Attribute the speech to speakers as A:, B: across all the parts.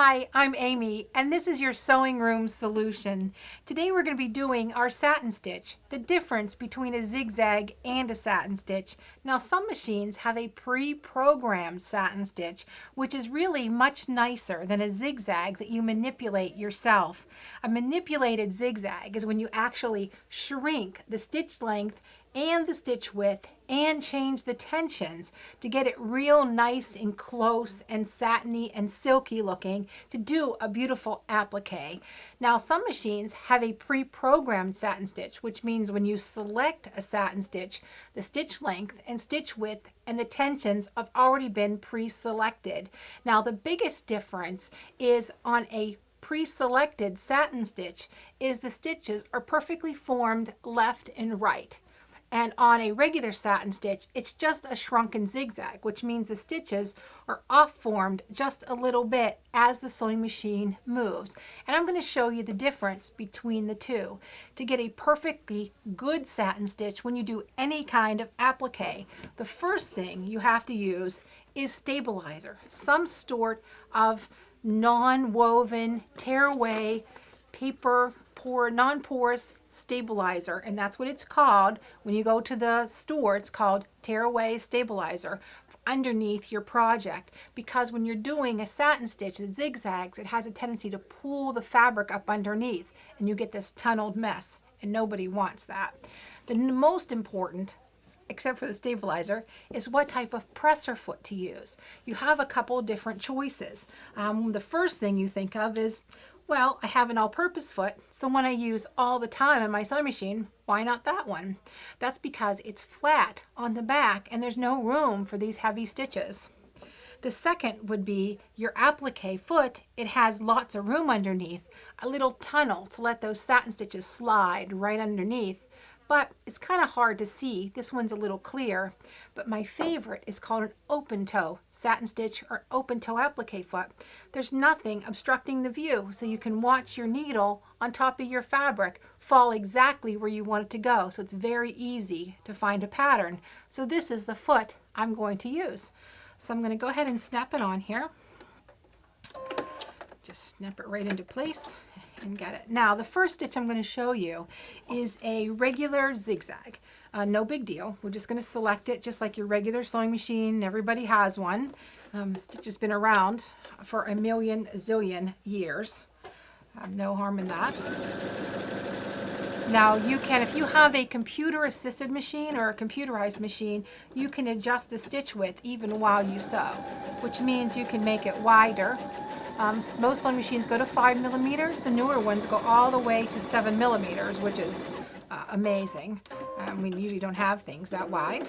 A: Hi, I'm Amy, and this is your sewing room solution. Today we're going to be doing our satin stitch, the difference between a zigzag and a satin stitch. Now, some machines have a pre-programmed satin stitch, which is really much nicer than a zigzag that you manipulate yourself. A manipulated zigzag is when you actually shrink the stitch length and the stitch width and change the tensions to get it real nice and close and satiny and silky looking to do a beautiful applique. Now, some machines have a pre-programmed satin stitch, which means when you select a satin stitch, the stitch length and stitch width and the tensions have already been pre-selected. Now, the biggest difference is on a pre-selected satin stitch is the stitches are perfectly formed left and right. And on a regular satin stitch, it's just a shrunken zigzag, which means the stitches are off formed just a little bit as the sewing machine moves. And I'm going to show you the difference between the two. To get a perfectly good satin stitch when you do any kind of applique, the first thing you have to use is stabilizer, some sort of non-woven, tear-away, paper, non-porous stabilizer, and that's what it's called. When you go to the store, it's called tear-away stabilizer underneath your project, because when you're doing a satin stitch that zigzags, it has a tendency to pull the fabric up underneath and you get this tunneled mess, and nobody wants that. The most important, except for the stabilizer, is what type of presser foot to use. You have a couple of different choices. The first thing you think of is, well, I have an all-purpose foot, so one I use all the time on my sewing machine, why not that one? That's because it's flat on the back and there's no room for these heavy stitches. The second would be your applique foot. It has lots of room underneath, a little tunnel to let those satin stitches slide right underneath. But it's kind of hard to see. This one's a little clear. But my favorite is called an open toe satin stitch or open toe applique foot. There's nothing obstructing the view, so you can watch your needle on top of your fabric fall exactly where you want it to go. So it's very easy to find a pattern. So this is the foot I'm going to use. So I'm going to go ahead and snap it on here. Just snap it right into place and get it. Now, the first stitch I'm going to show you is a regular zigzag. No big deal. We're just going to select it just like your regular sewing machine. Everybody has one. The stitch has been around for a million zillion years. No harm in that. Now, you can, if you have a computer-assisted machine or a computerized machine, you can adjust the stitch width even while you sew, which means you can make it wider. Most sewing machines go to 5 millimeters. The newer ones go all the way to 7 millimeters, which is amazing. We usually don't have things that wide.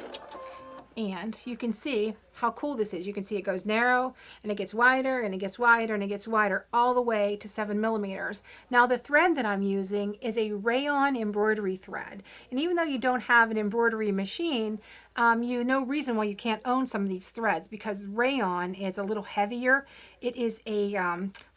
A: And you can see how cool this is. You can see it goes narrow and it gets wider and it gets wider and it gets wider all the way to 7 millimeters. Now, the thread that I'm using is a rayon embroidery thread. And even though you don't have an embroidery machine, no reason why you can't own some of these threads, because rayon is a little heavier. It is a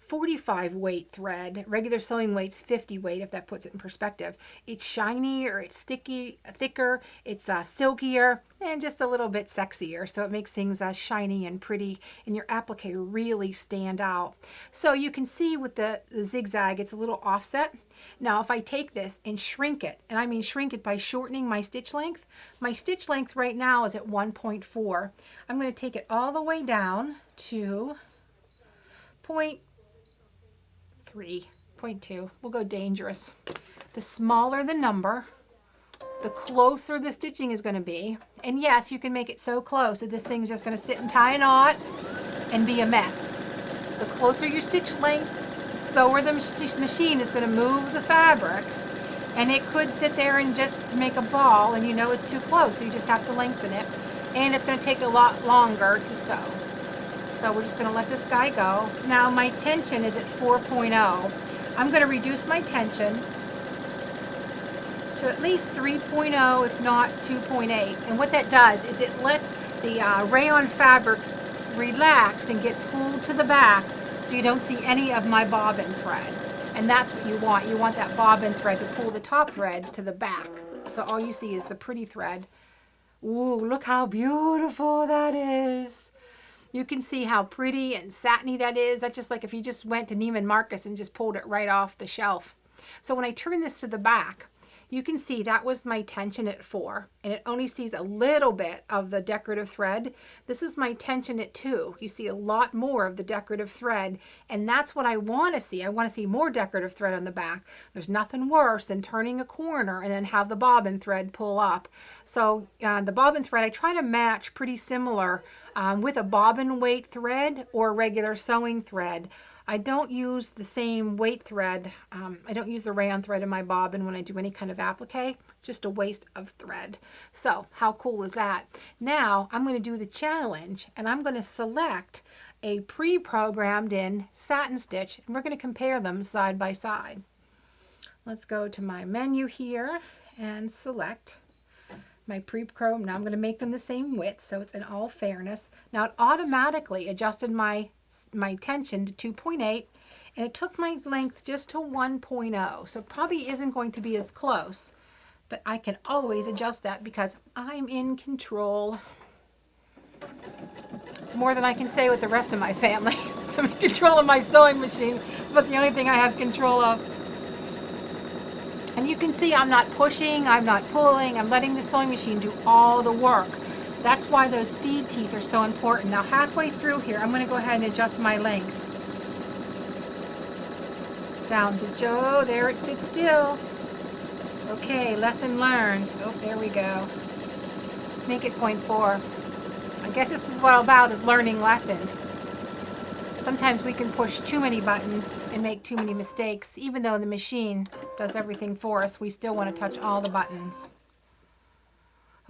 A: 45 weight thread. Regular sewing weight's 50 weight, if that puts it in perspective. It's shinier, it's thicker, it's silkier, and just a little bit sexier. So it makes things shiny and pretty, and your applique really stand out. So you can see with the zigzag, it's a little offset. Now, if I take this and shrink it, and I mean shrink it by shortening my stitch length right now is at 1.4. I'm going to take it all the way down to 0.2. We'll go dangerous. The smaller the number, the closer the stitching is going to be. And yes, you can make it so close that this thing's just going to sit and tie a knot and be a mess. The closer your stitch length, the slower the machine is going to move the fabric, and it could sit there and just make a ball, and you know it's too close, so you just have to lengthen it, and it's going to take a lot longer to sew. So we're just going to let this guy go. Now, my tension is at 4.0. I'm going to reduce my tension to at least 3.0, if not 2.8. And what that does is it lets the rayon fabric relax and get pulled to the back so you don't see any of my bobbin thread. And that's what you want. You want that bobbin thread to pull the top thread to the back. So all you see is the pretty thread. Ooh, look how beautiful that is. You can see how pretty and satiny that is. That's just like if you just went to Neiman Marcus and just pulled it right off the shelf. So when I turn this to the back, you can see that was my tension at 4, and it only sees a little bit of the decorative thread. This is my tension at 2. You see a lot more of the decorative thread, and that's what I want to see. I want to see more decorative thread on the back. There's nothing worse than turning a corner and then have the bobbin thread pull up. So the bobbin thread, I try to match pretty similar with a bobbin weight thread or regular sewing thread. I don't use the same weight thread. I don't use the rayon thread in my bobbin when I do any kind of applique. Just a waste of thread. So how cool is that? Now I'm going to do the challenge, and I'm going to select a pre-programmed in satin stitch, and we're going to compare them side by side. Let's go to my menu here and select my pre-programmed. Now I'm going to make them the same width, so it's in all fairness. Now it automatically adjusted my tension to 2.8, and it took my length just to 1.0, so it probably isn't going to be as close, but I can always adjust that because I'm in control. It's more than I can say with the rest of my family. I'm in control of my sewing machine. It's about the only thing I have control of. And you can see I'm not pushing, I'm not pulling, I'm letting the sewing machine do all the work. That's why those feed teeth are so important. Now halfway through here, I'm going to go ahead and adjust my length. Down to Joe, there it sits still. Okay, lesson learned. Oh, there we go. Let's make it 0.4. I guess this is what I'm about, is learning lessons. Sometimes we can push too many buttons and make too many mistakes. Even though the machine does everything for us, we still want to touch all the buttons.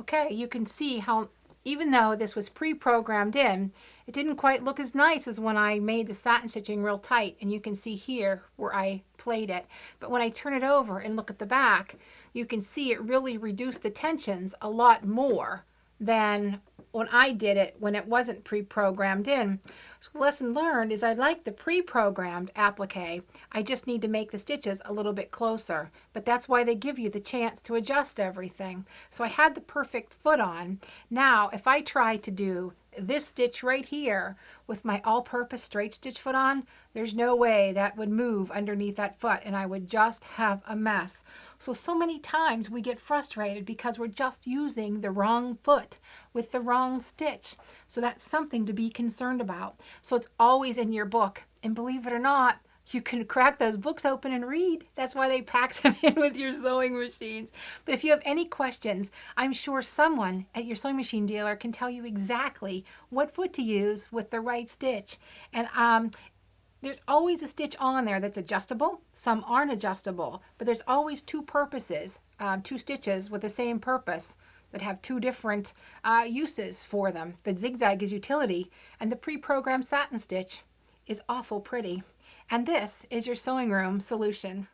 A: Okay, you can see how even though this was pre-programmed in, it didn't quite look as nice as when I made the satin stitching real tight, and you can see here where I played it. But when I turn it over and look at the back, you can see it really reduced the tensions a lot more than when I did it when it wasn't pre-programmed in. So the lesson learned is I like the pre-programmed applique. I just need to make the stitches a little bit closer. But that's why they give you the chance to adjust everything. So I had the perfect foot on. Now if I try to do this stitch right here with my all-purpose straight stitch foot on, there's no way that would move underneath that foot, and I would just have a mess. So many times we get frustrated because we're just using the wrong foot with the wrong stitch. So that's something to be concerned about. So it's always in your book, and believe it or not, you can crack those books open and read. That's why they pack them in with your sewing machines. But if you have any questions, I'm sure someone at your sewing machine dealer can tell you exactly what foot to use with the right stitch. And there's always a stitch on there that's adjustable. Some aren't adjustable, but there's always two purposes, two stitches with the same purpose that have two different uses for them. The zigzag is utility, and the pre-programmed satin stitch is awful pretty. And this is your sewing room solution.